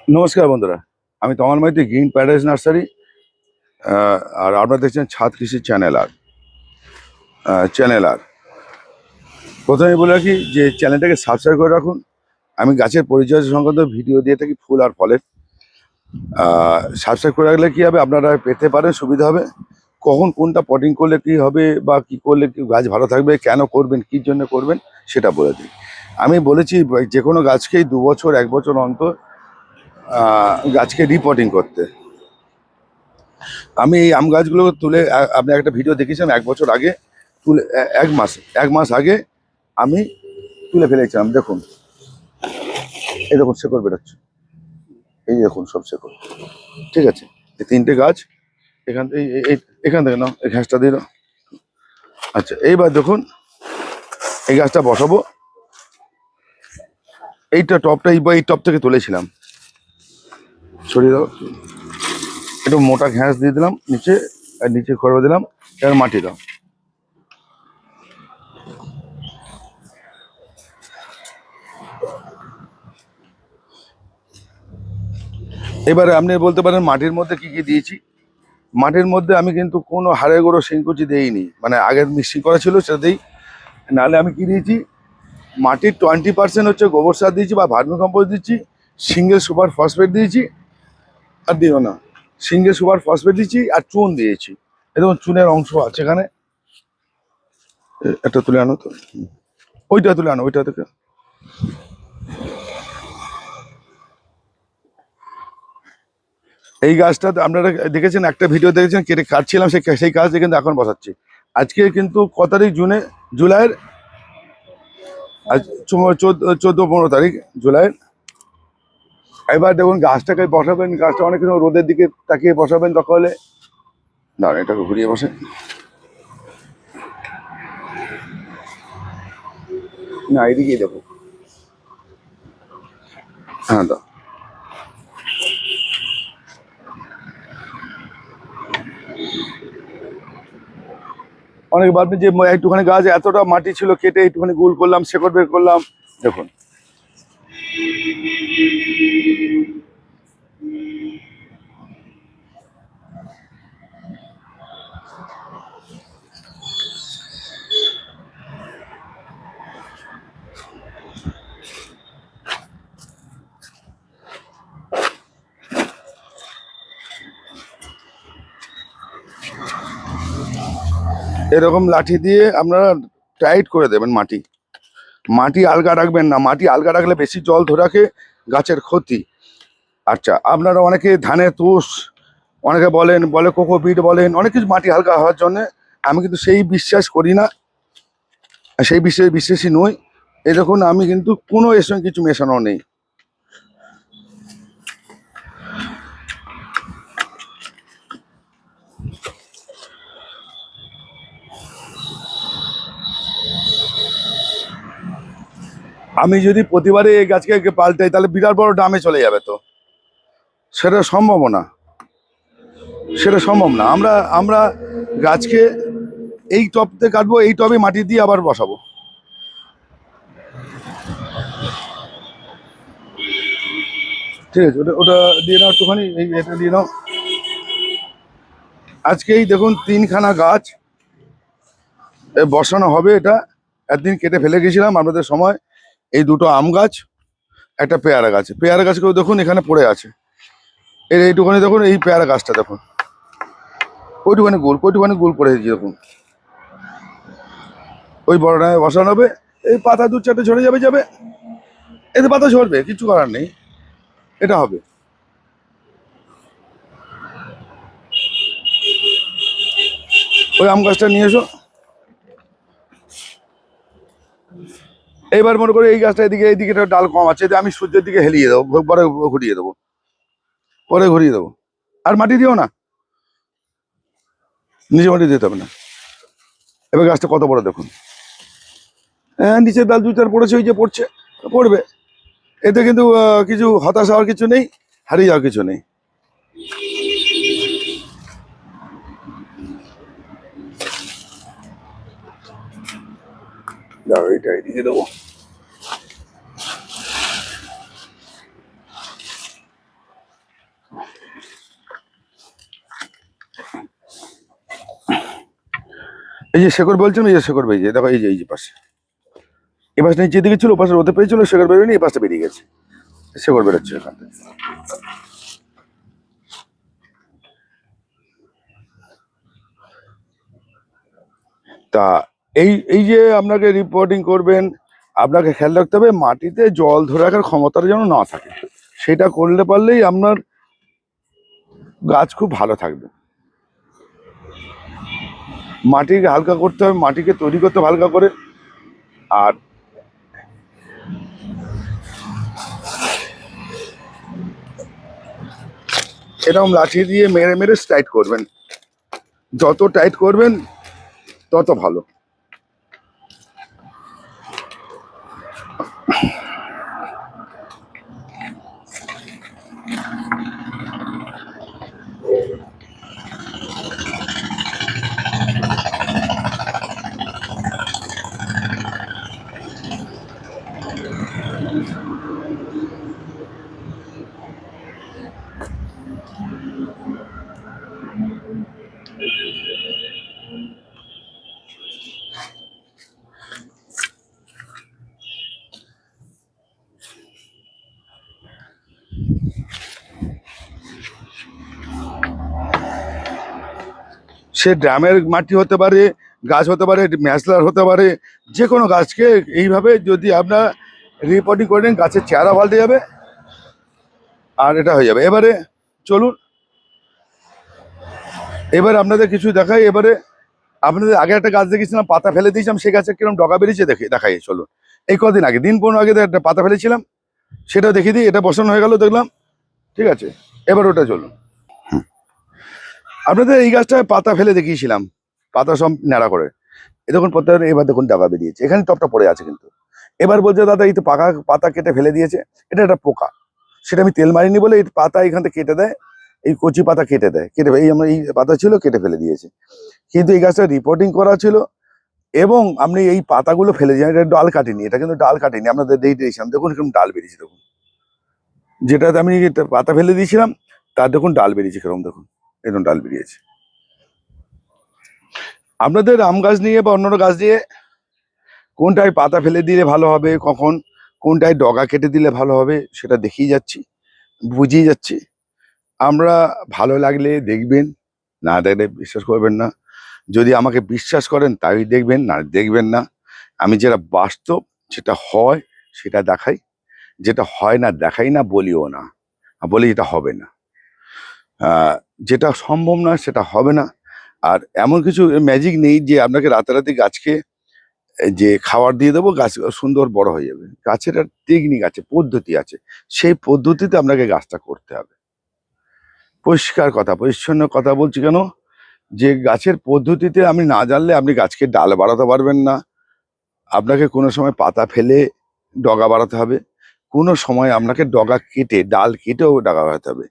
নমস্কার বন্ধুরা, আমি তমাল মাইতি, গ্রিন প্যারাডাইস নার্সারি। আর আপনারা দেখছেন ছাদ কৃষি চ্যানেল আর প্রথমে বলে রাখি যে চ্যানেলটাকে সাবস্ক্রাইব করে রাখুন। আমি গাছের পরিচর্যা সংক্রান্ত ভিডিও দিয়ে থাকি, ফুল আর ফলের। সাবস্ক্রাইব করে রাখলে কী হবে, আপনারা পেতে পারেন, সুবিধা হবে। কখন কোনটা পটিং করলে কী হবে বা কী করলে কি গাছ ভালো থাকবে, কেন করবেন, কী জন্য করবেন, সেটা বলে দিই। আমি বলেছি যে কোনো গাছকেই 2 বছর 1 বছর অন্তর গাছকে রিপোর্টিং করতে। আমি এই আম গাছগুলো তুলে আপনি একটা ভিডিও দেখেছিলাম 1 বছর আগে, তুলে 1 মাস আগে আমি তুলে ফেলেছিলাম। দেখুন, এই দেখুন শেকড় বেরোচ্ছে, এই দেখুন সব শেকড়। ঠিক আছে, এই 3টে গাছ এখান থেকে, এখান থেকে নাও, এই ঘাসটা দিয়ে দাও। আচ্ছা, এইবার দেখুন এই গাছটা বসাবো। এইটা টপটা এই টপ থেকে তুলেছিলাম, সরিয়ে দাও। একটু মোটা ঘাস দিয়ে দিলাম নিচে, আর নিচে খড়বা দিলাম, এবার মাটি দাও। এবারে আপনি বলতে পারেন মাটির মধ্যে কি কি দিয়েছি। মাটির মধ্যে আমি কিন্তু কোনো হাড়ে গুঁড়ো শিংকুচি দেইনি, মানে আগের মিক্সিং করা ছিল সেটা দিই। নাহলে আমি কি দিয়েছি, মাটির 20% হচ্ছে গোবর সার দিয়েছি বা ভার্মি কম্পোস্ট দিচ্ছি, সিঙ্গেল সুপার ফসফেট দিয়েছি, আর দিও না, সিঙ্গেল সুপার ফসফেট দিয়েছি, আর চুন দিয়েছি। এরকম চুনের অংশ আছে এখানে, একটা তুলে আনো তো, ওইটা তুলে আনো, ওইটা থেকে। এই গাছটা আপনারা দেখেছেন, একটা ভিডিও দেখেছেন, কেটে কাটছিলাম, সেই গাছ কিন্তু এখন বসাচ্ছি। আজকে কিন্তু কত তারিখ, জুলাইয়ের, আজ 14-15 তারিখ জুলাইয়ের। এবার দেখুন গাছটাকে বসাবেন, গাছটা অনেক রোদের দিকে তাকিয়ে বসাবেন, তাহলে না, এটাকে ঘুরিয়ে বসে না, এদিকেই দেখো। হ্যাঁ দাও। অনেক ভাববেন যে একটুখানি গাছ, এতটা মাটি ছিল, কেটে একটুখানি গোল করলাম, শেকড় বের করলাম। দেখুন, এরকম লাঠি দিয়ে আপনারা টাইট করে দেবেন মাটি। মাটি আলগা রাখবেন না, মাটি আলগা রাখলে বেশি জল ধরে রাখে, গাছের ক্ষতি। আচ্ছা, আপনারা অনেকে ধানের তুষ, অনেকে বলে কোকোপিট বলেন, অনেক কিছু মাটি হালকা হওয়ার জন্য। আমি কিন্তু সেই বিশ্বাস করি না, সেই বিশ্বাসী নই। এই দেখুন, আমি কিন্তু কোনো এর সঙ্গে কিছু মেশানো নেই। আমি যদি প্রতিবারে এই গাছকে পাল্টাই, তাহলে বিরাট বড় ড্রামে চলে যাবে, তো সেটা সম্ভব না, সেটা সম্ভব না। আমরা গাছকে এই টপতে কাটবো, এই টবে মাটি দিয়ে আবার বসাবো। ঠিক আছে, ওটা ওটা দিয়ে নাও একটুখানি, এটা দিয়ে নাও। আজকেই দেখুন 3খানা গাছ বসানো হবে। এটা একদিন কেটে ফেলে গেছিলাম আপনাদের সময়। এই 2টো আম গাছ, একটা পেয়ারা গাছ। পেয়ারা গাছকেও দেখুন এখানে পড়ে আছে। এইটুখানি দেখুন, এই পেয়ারা গাছটা দেখুন, ওইটুখানি গোল করে দিয়েছি দেখুন। ওই বড় ডাঙায় বসানো হবে। এই পাতা 2-4টে ঝরে যাবে। এতে পাতা ঝরবে, কিছু করার নেই, এটা হবে। ওই আম গাছটা নিয়ে এসো। এইবার মনে করো এই গাছটা এইদিকে ডাল কম আছে, আমি সূর্যের দিকে হেলিয়ে দেবো, পরে ঘুরিয়ে দেবো, আর মাটি দিও না, নিচে মাটি দিতে হবে না। এবার গাছটা কত বড় দেখুন। হ্যাঁ, নিচের ডাল 2-4 পড়েছে, ওই যে পড়বে। এতে কিন্তু কিছু হতাশ হওয়ার কিছু নেই, হারিয়ে যাওয়ার কিছু নেই। এইটা এদিকে দেবো। এই যে শেকড় বলছেন, এই যে শেকড় বেরিয়ে দেখো, এই যে পাশে, এই পাশটা নিচের দিকে ছিল, ও পাশে রোদে পেয়েছিল, শেকড় বেরোয়নি, এই পাশটা বেরিয়ে গেছে, শেকড় বেরোচ্ছে এখান থেকে। তা এই যে আপনাকে রিপোর্টিং করবেন, আপনাকে খেয়াল রাখতে হবে মাটিতে জল ধরে রাখার ক্ষমতাটা যেন না থাকে। সেটা করলে পারলেই আপনার গাছ খুব ভালো থাকবে। মাটিকে হালকা করতে হবে, মাটিকে তৈরি করতে হবে হালকা করে। আর এরকম লাঠি দিয়ে মেরে মেরে টাইট করবেন, যত টাইট করবেন তত ভালো। সে ড্রামের মাটি হতে পারে, গাছ হতে পারে, ম্যাসলার হতে পারে, যে কোনো গাছকে এইভাবে যদি আপনার রিপোর্টিং করে নেন, গাছের চেহারা পাল্টে যাবে আর এটা হয়ে যাবে। এবারে চলুন, এবার আপনাদের কিছু দেখাই। এবারে আপনাদের আগে একটা গাছ দেখেছিলাম, পাতা ফেলে দিয়েছিলাম, সেই গাছের কিরকম ডগা বেরিয়েছে দেখাই। চলুন, এই কদিন আগে, দিন 15 আগে একটা পাতা ফেলেছিলাম, সেটা দেখিয়ে দিই। এটা বসানো হয়ে গেল দেখলাম, ঠিক আছে। এবার ওটা চলুন। আপনাদের এই গাছটায় পাতা ফেলে দেখিয়েছিলাম, পাতা সব ন্যাড়া করে, এ দেখুন প্রত্যেক, এবার দেখুন ডগা বেরিয়েছে, এখানে টপটা পড়ে আছে কিন্তু। এবার বলছে দাদা এই তো পাকা পাতা কেটে ফেলে দিয়েছে, এটা একটা পোকা। সেটা আমি তেল মারিনি বলে এই পাতা এখান থেকে কেটে দেয়, এই কচি পাতা কেটে দেয়, এই আমার এই পাতা ছিল কেটে ফেলে দিয়েছে। কিন্তু এই গাছটা রিপোর্টিং করা ছিল, এবং আপনি এই পাতাগুলো ফেলে দিয়েছেন, এটা ডাল কাটিনি, এটা কিন্তু ডাল কাটিনি, আপনাদের দিয়ে দিয়েছিলাম, দেখুন এরকম ডাল বেরিয়েছে দেখুন। যেটাতে আমি পাতা ফেলে দিয়েছিলাম তার দেখুন ডাল বেরিয়েছে কিরকম, দেখুন এরকম ডাল বেরিয়েছে। আপনাদের আম গাছ নিয়ে বা অন্যান্য গাছ নিয়ে কোনটায় পাতা ফেলে দিলে ভালো হবে, কখন কোনটায় ডগা কেটে দিলে ভালো হবে, সেটা দেখিয়ে যাচ্ছি, বুঝিয়ে যাচ্ছি। আমরা ভালো লাগলে দেখবেন, না দেখলে বিশ্বাস করবেন না। যদি আমাকে বিশ্বাস করেন তাই দেখবেন, না দেখবেন না। আমি যেটা বাস্তব, যেটা হয় সেটা দেখাই, যেটা হয় না দেখাই না, বলিও না, বলি এটা হবে না। যেটা সম্ভব না সেটা হবে না। আর এমন কিছু ম্যাজিক নেই যে আপনাকে রাতারাতি গাছকে যে খাবার দিয়ে দেবো গাছ সুন্দর বড় হয়ে যাবে। গাছের একটা টেকনিক আছে, পদ্ধতি আছে, সেই পদ্ধতিতে আপনাকে গাছটা করতে হবে। পরিষ্কার কথা, পরিচ্ছন্ন কথা বলছি কেন, যে গাছের পদ্ধতিতে আপনি না জানলে আপনি গাছকে ডাল বাড়াতে পারবেন না। আপনাকে কোনো সময় পাতা ফেলে ডগা বাড়াতে হবে, কোনো সময় আপনাকে ডগা কেটে, ডাল কেটেও ডগা বাড়াতে হবে।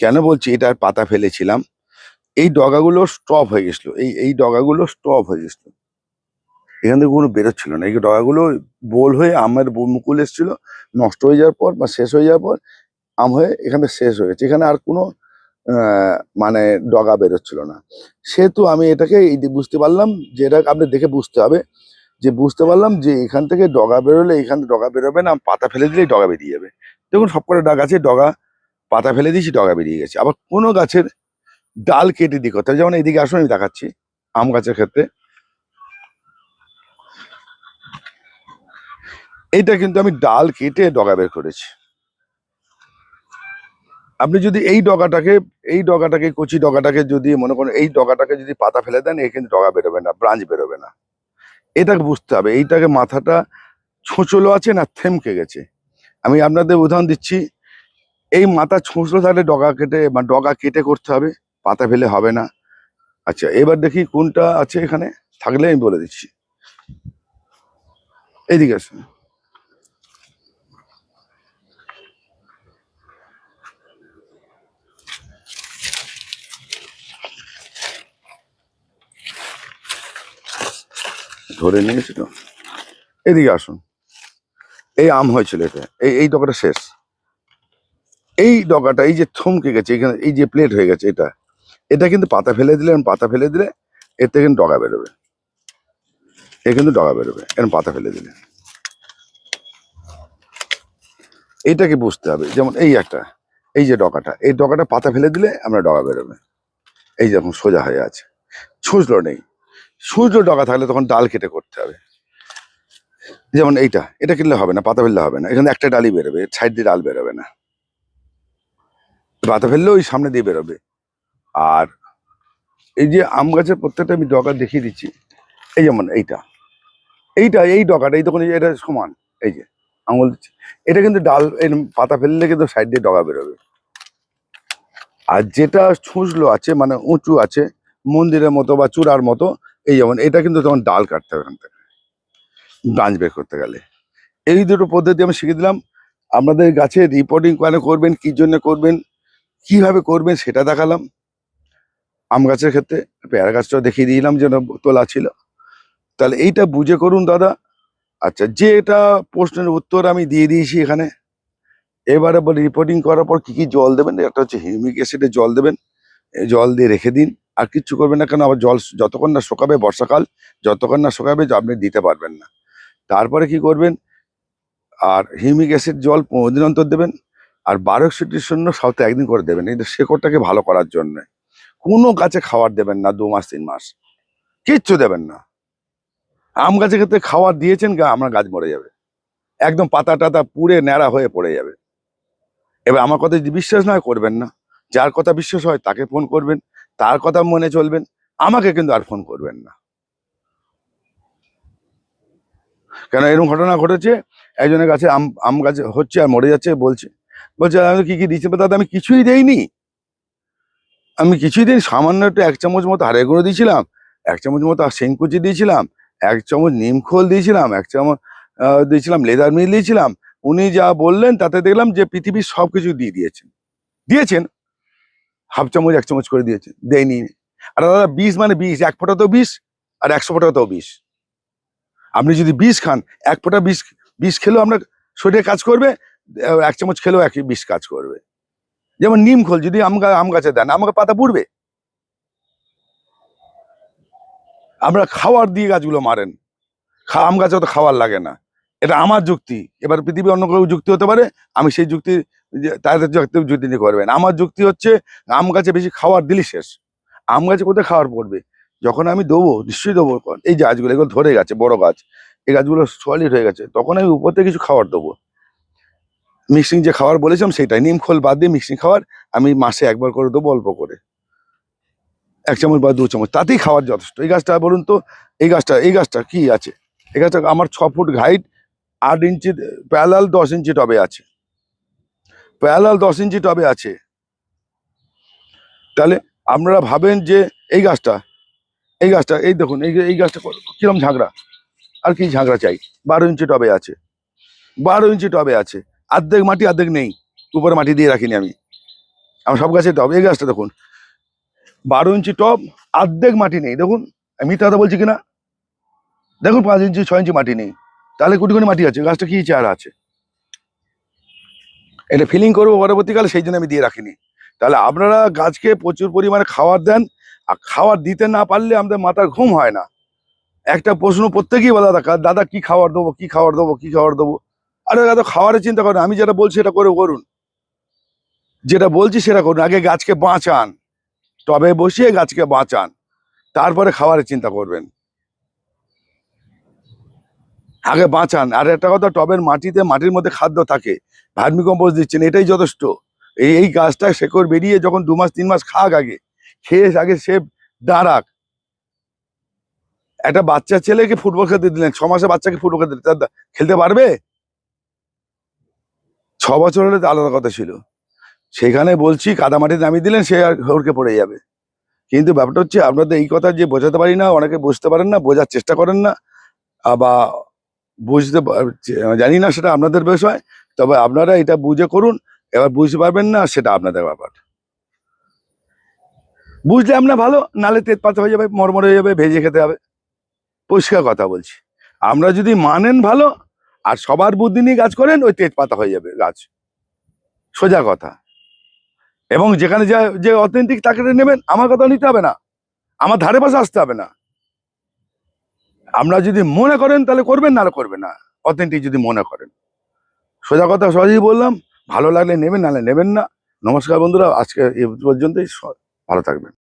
কেন বলছি, এটার পাতা ফেলেছিলাম, এই ডগাগুলো স্টপ হয়ে গেছিলো, এই ডগাগুলো স্টপ হয়ে গেছিলো, এখান থেকে কোনো বেরোচ্ছিল না। এই ডগাগুলো বোল হয়ে আমের মুকুল এসেছিল, নষ্ট হয়ে যাওয়ার পর বা শেষ হয়ে যাওয়ার পর আম হয়ে এখানে শেষ হয়েছে, এখানে আর কোনো মানে ডগা বেরোচ্ছিল না। সেহেতু আমি এটাকে বুঝতে পারলাম যে এটা আপনি দেখে বুঝতে হবে, যে বুঝতে পারলাম যে এখান থেকে ডগা বেরোলে এখান থেকে ডগা বেরোবে না, পাতা ফেলে দিলেই ডগা বেরিয়ে যাবে। দেখুন সবকটা গাছে ডগা, পাতা ফেলে দিয়েছি ডগা বেরিয়ে গেছে। আবার কোনো গাছের ডাল কেটে দিই করতে হবে, যেমন এইদিকে আসুন আমি দেখাচ্ছি আম গাছের ক্ষেত্রে। এইটা কিন্তু আমি ডাল কেটে ডগা বের করেছি। আপনি যদি এই ডগাটাকে কচি ডগাটাকে যদি মনে করেন, এই ডগাটাকে যদি পাতা ফেলে দেন, এ কিন্তু ডগা বেরোবে না, ব্রাঞ্চ বেরোবে না। এটাকে বুঝতে হবে, এইটাকে মাথাটা ছোঁচলো আছে না থেমকে গেছে। আমি আপনাদের উদাহরণ দিচ্ছি, এই মাথা ছোঁচলো থাকলে ডগা কেটে বা ডগা কেটে করতে হবে, পাতা ফেলে হবে না। আচ্ছা এবার দেখি কোনটা আছে এখানে, থাকলে আমি বলে দিচ্ছি। এইদিকে আসুন, ধরে নিয়েছি তো, এদিকে আসুন। এই আম হয়েছিল, এটা এই ডগাটা শেষ, এই ডগাটা এই যে থমকে গেছে এখানে, এই যে প্লেট হয়ে গেছে, এটা কিন্তু পাতা ফেলে দিলে, পাতা ফেলে দিলে এর থেকে কিন্তু ডগা বেরোবে। এ কিন্তু ডগা বেরোবে এরকম পাতা ফেলে দিলে। এইটাকে বুঝতে হবে, যেমন এই একটা, এই যে ডগাটা, এই ডগাটা পাতা ফেলে দিলে আমরা ডগা বেরোবে। এই যখন সোজা হয়ে আছে, ছুঁচলো নেই, ছুঁচলো ডগা থাকলে তখন ডাল কেটে করতে হবে। যেমন এইটা, এটা কিনলে হবে না, পাতা ফেললে হবে না, এখানে একটা ডালই বেরোবে, সাইড দিয়ে ডাল বেরোবে না, পাতা ফেললে ওই সামনে দিয়ে বেরোবে। আর এই যে আম গাছের প্রত্যেকটা আমি ডগা দেখিয়ে দিচ্ছি, এই যেমন এইটা, এইটা এই ডগাটা, এই তখন এটা সমান, এই যে আঙুল দিচ্ছি, এটা কিন্তু ডাল পাতা ফেললে কিন্তু সাইড দিয়ে ডগা বেরোবে। আর যেটা ছুঁচলো আছে মানে উঁচু আছে মন্দিরের মতো বা চূড়ার মতো, এই যেমন এটা কিন্তু তখন ডাল কাটতে হবে এখান থেকে ব্রাঞ্চ বের করতে গেলে। এই দুটো পদ্ধতি আমি শিখে দিলাম। আপনাদের গাছে রিপোর্টিং কেন করবেন, কি জন্য করবেন, কিভাবে করবেন সেটা দেখালাম। আম গাছের ক্ষেত্রে পেয়ারা গাছটাও দেখিয়ে দিলাম যেন তোলা ছিল। তাহলে এইটা বুঝে করুন দাদা। আচ্ছা, যে এটা প্রশ্নের উত্তর আমি দিয়ে দিয়েছি এখানে। এবারে রিপোর্টিং করার পর কি কি জল দেবেন, একটা হচ্ছে হিউমিক অ্যাসিডের জল দেবেন, এই জল দিয়ে রেখে দিন, আর কিচ্ছু করবেন না, কেন আবার জল যতক্ষণ না শুকাবে, বর্ষাকাল যতক্ষণ না শুকাবে আপনি দিতে পারবেন না। তারপরে কি করবেন, আর হিউমিক অ্যাসিড জল 15 দিন অন্তর দেবেন, আর 12 সপ্তাহে 1 দিন করে দেবেন, এই শেকড়টাকে ভালো করার জন্য। কোনো গাছে খাবার দেবেন না 2 মাস 3 মাস, কিচ্ছু দেবেন না। আম গাছের ক্ষেত্রে খাবার দিয়েছেন আমার গাছ মরে যাবে, একদম পাতা টাতা পুড়ে ন্যাড়া হয়ে পড়ে যাবে। এবার আমার কথা যদি বিশ্বাস না হয় করবেন না, যার কথা বিশ্বাস হয় তাকে ফোন করবেন, তার কথা মনে চলবেন, আমাকে কিন্তু আর ফোন করবেন না। কেন এরকম ঘটনা ঘটেছে, একজনের কাছে আম গাছ হচ্ছে আর মরে যাচ্ছে, বলছে আমি কি কি দিয়েছি, দাদা আমি কিছুই দেইনি, আমি কিছুই দিই, সামান্য একটু 1 চামচ মতো হাড়ের গুঁড়ো দিয়েছিলাম, 1 চামচ মতো শিংকুচি দিয়েছিলাম, 1 চামচ নিমখোল দিয়েছিলাম, 1 চামচ দিয়েছিলাম লেদার মিল দিয়েছিলাম। উনি যা বললেন তাতে দেখলাম যে পৃথিবীর সবকিছু দিয়েছেন 1/2 চামচ 1 চামচ করে দিয়েছেন, দেয়নি। আর দাদা বিষ মানে বিষ, 1 ফোঁটা তো বিষ, আর 100 ফোঁটা তো বিষ। আপনি যদি বিষ খান, 1 ফোঁটা বিষ, বিষ খেলেও আপনার শরীরে কাজ করবে, 1 চামচ খেলেও একই বিষ কাজ করবে। যেমন নিমখোল যদি আম গাছে দেন, আমাকে পাতা পুড়বে। আমরা খাওয়ার দিয়ে গাছগুলো মারেন, আম গাছে তো খাওয়ার লাগে না, এটা আমার যুক্তি। এবার পৃথিবী অন্য কেউ যুক্তি হতে পারে, আমি সেই যুক্তি তাদের যুক্তি নিয়ে করবেন। আমার যুক্তি হচ্ছে আম গাছে বেশি খাওয়ার দিলি শেষ। আম গাছে কোথায় খাওয়ার পড়বে, যখন আমি দেবো নিশ্চয়ই দেবো, এই যে গাছগুলো এগুলো ধরে গেছে, বড় গাছ, এই গাছগুলো সলিড হয়ে গেছে, তখন আমি উপর থেকে কিছু খাবার দেবো। মিক্সিং যে খাবার বলেছিলাম সেটাই, নিমখোল বাদ দিয়ে মিক্সিং খাবার আমি মাসে 1 বার করে দেবো, অল্প করে 1 চামচ বা 2 চামচ, তাতেই খাওয়ার যথেষ্ট। এই গাছটা বলুন তো, এই গাছটা কি আছে, এই গাছটা আমার 6 ফুট হাইট, 8 ইঞ্চি প্যারালাল, 10 ইঞ্চি টবে আছে, প্যারালাল 10 ইঞ্চি টবে আছে। তাহলে আপনারা ভাবেন যে এই গাছটা এই দেখুন, এই গাছটা কিরম ঝাঁকড়া, আর কি ঝাঁকড়া চাই, 12 ইঞ্চি টবে আছে, 12 ইঞ্চি টবে আছে, অর্ধেক মাটি অর্ধেক নেই, উপরে মাটি দিয়ে রাখিনি আমি, আমার সব গাছের টব। এই গাছটা দেখুন 12 ইঞ্চি টব, অর্ধেক মাটি নেই, দেখুন আমি মিথ্যা কথা বলছি কিনা, দেখুন 5 ইঞ্চি 6 ইঞ্চি মাটি নেই, তাহলে কোটি কোটি মাটি আছে, গাছটা কি চেহারা আছে। এটা ফিলিং করবো পরবর্তীকালে, সেই জন্য আমি দিয়ে রাখিনি। তাহলে আপনারা গাছকে প্রচুর পরিমাণে খাবার দেন, আর খাবার দিতে না পারলে আমাদের মাথার ঘুম হয় না। একটা প্রশ্ন প্রত্যেকেই বলে, দাদা কি খাবার দেবো, কি খাবার দেবো, কি খাবার দেবো। আরে দাদা খাবারের চিন্তা করেন, আমি যেটা বলছি সেটা করে করুন, যেটা বলছি সেটা করুন। আগে গাছকে বাঁচান, টবে বসিয়ে গাছকে বাঁচান, তারপরে খাবারের চিন্তা করবেন। আগে বাঁচান। আর একটা কথা, টবের মাটির মধ্যে খাদ্য থাকে, ভার্মি কম্পোস্ট দিচ্ছেন, এটাই যথেষ্ট। এই গাছটা শেকড় বেরিয়ে যখন 2 মাস 3 মাস খাক, আগে খেয়ে আগে সে দাঁড়াক। একটা বাচ্চা ছেলেকে ফুটবল খেলতে দিলেন, 6 মাসে বাচ্চাকে ফুটবল খেলতে দিলেন, খেলতে পারবে? 6 বছর হলে তো আলাদা কথা ছিল, সেখানে বলছি কাদা মাটি নামিয়ে দিলেন, সে আর ঘরকে পড়ে যাবে। কিন্তু ব্যাপারটা হচ্ছে আপনাদের এই কথা যে বোঝাতে পারি না, অনেকে বুঝতে পারেন না, বোঝার চেষ্টা করেন না, বা জানি না, সেটা আপনাদের বিষয়। তবে আপনারা এটা বুঝে করুন, এবার বুঝতে পারবেন না সেটা আপনাদের ব্যাপার। বুঝলে আপনার ভালো, নালে তেজপাতা হয়ে যাবে, মরমর হয়ে যাবে, ভেজে খেতে হবে। পরিষ্কার কথা বলছি, আমরা যদি মানেন ভালো, আর সবার বুদ্ধি নিয়ে কাজ করেন, ওই তেজপাতা হয়ে যাবে গাছ, সোজা কথা। এবং যেখানে যে অথেন্টিক তাকে নেবেন, আমার কথা নিতে হবে না, আমার ধারে পাশে আসতে হবে না। আমরা যদি মনে করেন তাহলে করবেন, নাহলে করবেন না। অথেন্টিক যদি মনে করেন, সোজা কথা সহজেই বললাম। ভালো লাগলে নেবেন, নাহলে নেবেন না। নমস্কার বন্ধুরা, আজকে এ পর্যন্তই। ভালো থাকবেন।